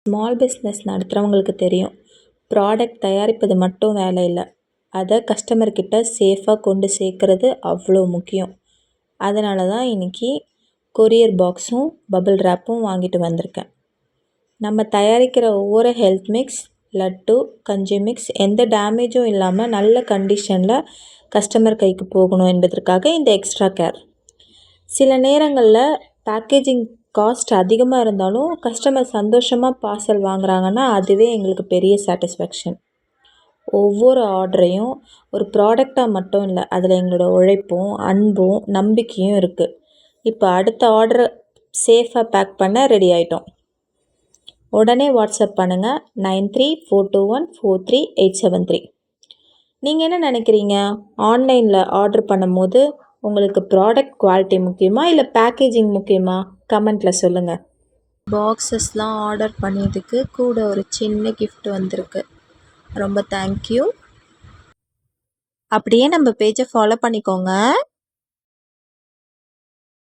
Small business நடத்துகிறவங்களுக்கு தெரியும், product தயாரிப்பது மட்டும் வேலை இல்லை, அதை கஸ்டமர்கிட்ட சேஃபாக கொண்டு சேர்க்குறது அவ்வளோ முக்கியம். அதனால தான் இன்றைக்கி கொரியர் பாக்ஸும் பபிள் ரேப்பும் வாங்கிட்டு வந்திருக்கேன். நம்ம தயாரிக்கிற ஒவ்வொரு ஹெல்த் மிக்ஸ், லட்டு, கஞ்சி மிக்ஸ் எந்த டேமேஜும் இல்லாமல் நல்ல கண்டிஷனில் கஸ்டமர் கைக்கு போகணும் என்பதற்காக இந்த எக்ஸ்ட்ரா கேர். சில நேரங்களில் பேக்கேஜிங் காஸ்ட் அதிகமாக இருந்தாலும் கஸ்டமர் சந்தோஷமாக பார்சல் வாங்குறாங்கன்னா அதுவே எங்களுக்கு பெரிய சாட்டிஸ்ஃபேக்ஷன். ஒவ்வொரு ஆர்டரையும் ஒரு ப்ராடக்டாக மட்டும் இல்லை, அதில் எங்களோட உழைப்பும் அன்பும் நம்பிக்கையும் இருக்குது. இப்போ அடுத்த ஆர்டரை சேஃபாக பேக் பண்ண ரெடி ஆகிட்டோம். உடனே வாட்ஸ்அப் பண்ணுங்கள் 9342143873. நீங்கள் என்ன நினைக்கிறீங்க? ஆன்லைனில் ஆர்டர் பண்ணும்போது உங்களுக்கு ப்ராடக்ட் குவாலிட்டி முக்கியமா இல்லை பேக்கேஜிங் முக்கியமா? கமெண்ட்டில் சொல்லுங்கள். பாக்ஸஸ்லாம் ஆர்டர் பண்ணியதுக்கு கூட ஒரு சின்ன கிஃப்ட் வந்திருக்கு. ரொம்ப தேங்க்யூ. அப்படியே நம்ம பேஜை ஃபாலோ பண்ணிக்கோங்க.